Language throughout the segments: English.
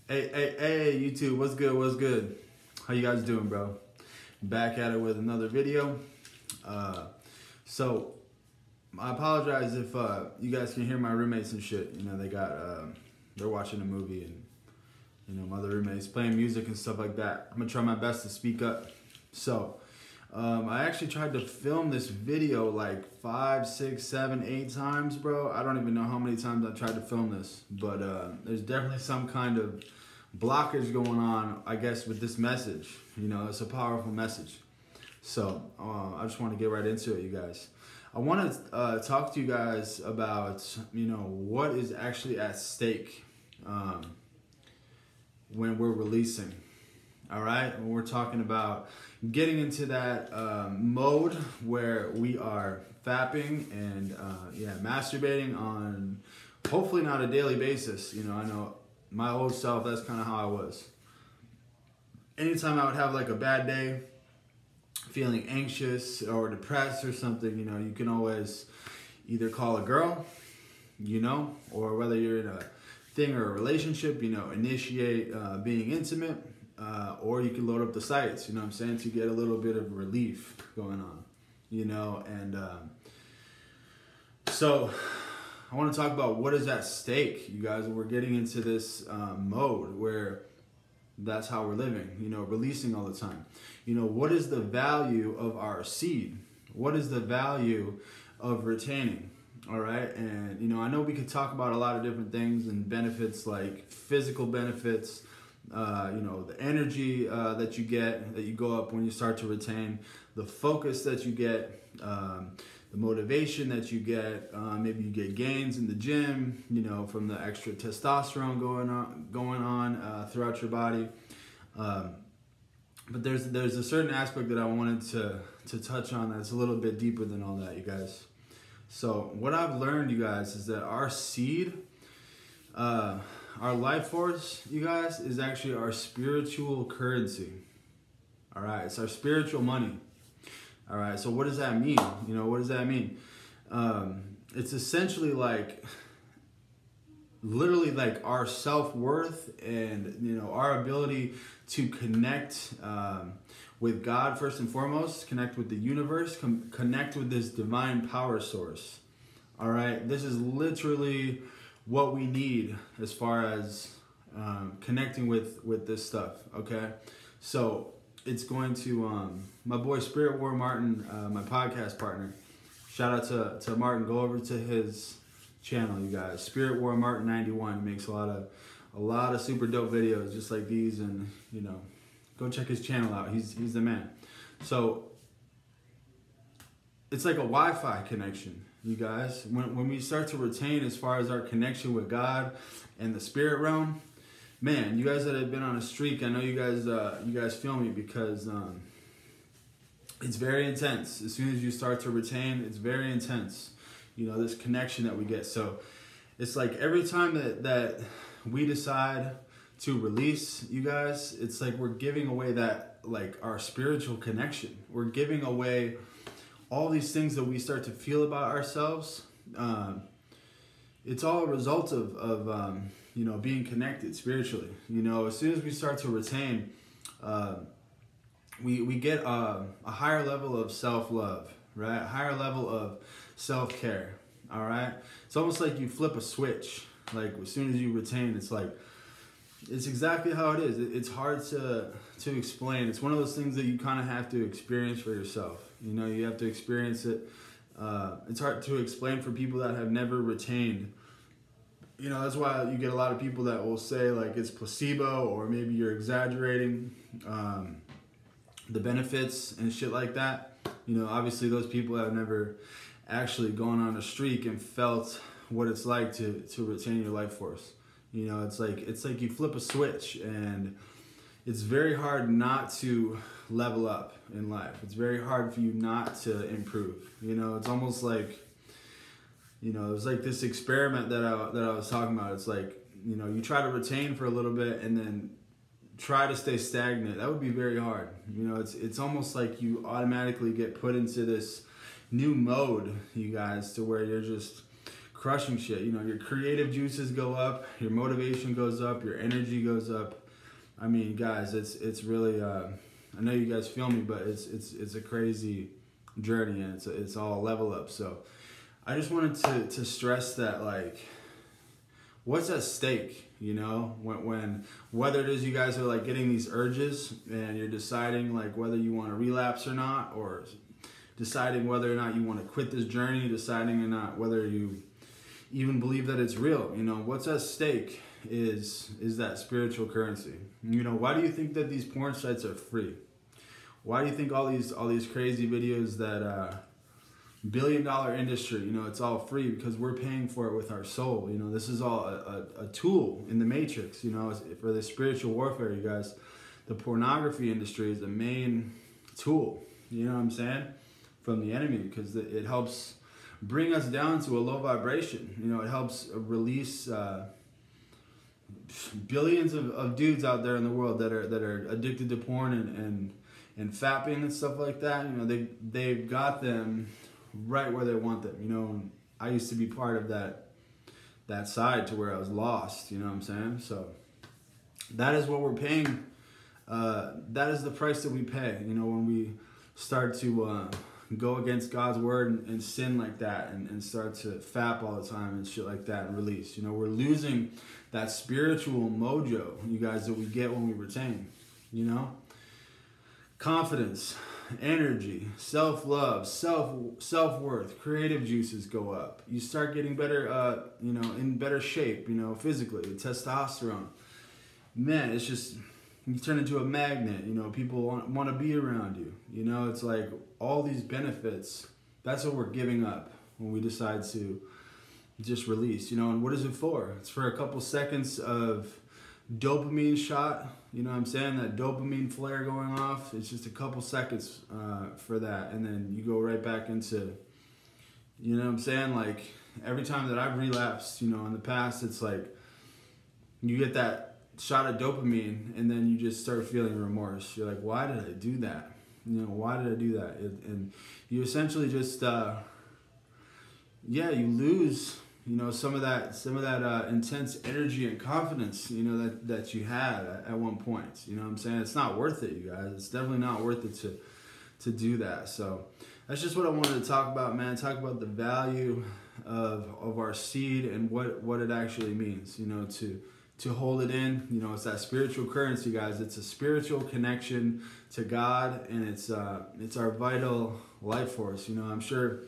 Hey, YouTube, what's good, what's good? How you guys doing, bro? Back at it with another video. So, I apologize if you guys can hear my roommates and shit. You know, they're watching a movie and, you know, my other roommates playing music and stuff like that. I'm gonna try my best to speak up. So, I actually tried to film this video like 5, 6, 7, 8 times, bro. I don't even know how many times I tried to film this, but there's definitely some kind of blockers going on, I guess, with this message. You know, it's a powerful message. So I just want to get right into it, you guys. I want to talk to you guys about, you know, what is actually at stake when we're releasing. All right, when we're talking about getting into that mode where we are fapping and masturbating on, hopefully not a daily basis. You know, I know my old self, that's kind of how I was. Anytime I would have like a bad day, feeling anxious or depressed or something, you know, you can always either call a girl, you know, or whether you're in a thing or a relationship, you know, initiate being intimate. Or you can load up the sites, you know what I'm saying, to get a little bit of relief going on, you know. And so I want to talk about what is at stake, you guys. We're getting into this mode where that's how we're living, you know, releasing all the time. You know, what is the value of our seed? What is the value of retaining? All right. And, you know, I know we could talk about a lot of different things and benefits, like physical benefits, you know, the energy that you get, that you go up when you start to retain, the focus that you get, the motivation that you get, maybe you get gains in the gym, you know, from the extra testosterone going on throughout your body. But there's a certain aspect that I wanted to touch on that's a little bit deeper than all that, you guys. So what I've learned, you guys, is that our seed, our life force, you guys, is actually our spiritual currency. All right, it's our spiritual money. All right, so what does that mean? You know, what does that mean? It's essentially like, literally like our self-worth and, you know, our ability to connect with God first and foremost, connect with the universe, connect with this divine power source. All right, this is literally what we need as far as connecting with this stuff. Okay, so it's going to my boy Spirit War Martin, my podcast partner. Shout out to Martin. Go over to his channel, you guys. Spirit War Martin 91. He makes a lot of super dope videos just like these, and you know, go check his channel out. He's the man. So it's like a Wi-Fi connection, you guys. When we start to retain as far as our connection with God and the spirit realm, man, you guys that have been on a streak, I know you guys feel me, because it's very intense. As soon as you start to retain, it's very intense. You know, this connection that we get. So it's like every time that we decide to release, you guys, it's like we're giving away that, like, our spiritual connection. We're giving away all these things that we start to feel about ourselves. It's all a result of you know, being connected spiritually. You know, as soon as we start to retain, we get a higher level of self-love, right? A higher level of self-care, all right? It's almost like you flip a switch. Like, as soon as you retain, it's like, it's exactly how it is. It's hard to explain. It's one of those things that you kind of have to experience for yourself. You know, you have to experience it. It's hard to explain for people that have never retained. You know, that's why you get a lot of people that will say, like, it's placebo, or maybe you're exaggerating the benefits and shit like that. You know, obviously those people have never actually gone on a streak and felt what it's like to retain your life force. You know, it's like you flip a switch, and it's very hard not to level up in life. It's very hard for you not to improve. You know, it's almost like, you know, it was like this experiment that I was talking about. It's like, you know, you try to retain for a little bit and then try to stay stagnant. That would be very hard. You know, it's almost like you automatically get put into this new mode, you guys, to where you're just crushing shit. You know, your creative juices go up, your motivation goes up, your energy goes up. I mean, guys, it's really. I know you guys feel me, but it's a crazy journey, and it's all level up. So I just wanted to stress that, like, what's at stake, you know, when whether it is you guys are like getting these urges and you're deciding like whether you want to relapse or not, or deciding whether or not you want to quit this journey, deciding or not whether you even believe that it's real. You know, what's at stake is that spiritual currency. You know, why do you think that these porn sites are free? Why do you think all these crazy videos that billion-dollar industry, you know, it's all free? Because we're paying for it with our soul. You know, this is all a tool in the matrix, you know, for the spiritual warfare, you guys. The pornography industry is the main tool, you know what I'm saying, from the enemy, because it helps bring us down to a low vibration. You know, it helps release billions of dudes out there in the world that are addicted to porn and fapping and stuff like that. You know, they've got them right where they want them. You know, and I used to be part of that side to where I was lost. You know what I'm saying? So that is what we're paying. That is the price that we pay. You know, when we start to go against God's word and sin like that, and start to fap all the time and shit like that, and release. You know, we're losing that spiritual mojo, you guys, that we get when we retain. You know, confidence, energy, self-love, self-worth, creative juices go up. You start getting better, you know, in better shape, you know, physically, testosterone. Man, it's just, you turn into a magnet, you know, people want to be around you. You know, it's like all these benefits, that's what we're giving up when we decide to just release, you know. And what is it for? It's for a couple seconds of dopamine shot, you know what I'm saying, that dopamine flare going off. It's just a couple seconds for that, and then you go right back into, you know what I'm saying, like every time that I've relapsed, you know, in the past, it's like you get that shot of dopamine and then you just start feeling remorse. You're like, why did I do that? You know, why did I do that? And you essentially just you lose, you know, some of that intense energy and confidence, you know, that you had at one point. You know what I'm saying? It's not worth it, you guys. It's definitely not worth it to do that. So that's just what I wanted to talk about, man. Talk about the value of our seed and what it actually means, you know, to hold it in. You know, it's that spiritual currency, guys. It's a spiritual connection to God, and it's our vital life force. You know, I'm sure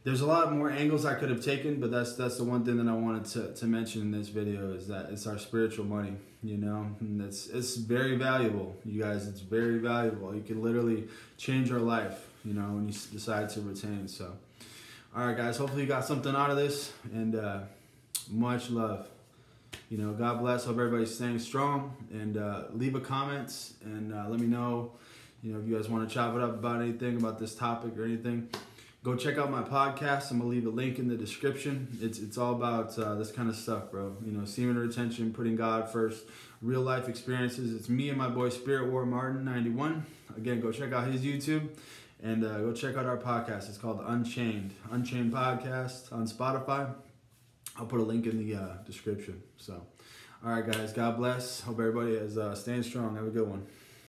there's a lot more angles I could have taken, but that's the one thing that I wanted to mention in this video, is that it's our spiritual money, you know, and it's very valuable, you guys. It's very valuable. You can literally change your life, you know, when you decide to retain. So, all right, guys, hopefully you got something out of this, and much love. You know, God bless. Hope everybody's staying strong, and leave a comment and let me know, you know, if you guys want to chop it up about anything, about this topic or anything. Go check out my podcast. I'm going to leave a link in the description. It's all about this kind of stuff, bro. You know, semen retention, putting God first, real life experiences. It's me and my boy Spirit War Martin 91. Again, go check out his YouTube, and go check out our podcast. It's called Unchained Podcast on Spotify. I'll put a link in the description. So, all right, guys, God bless. Hope everybody is staying strong. Have a good one.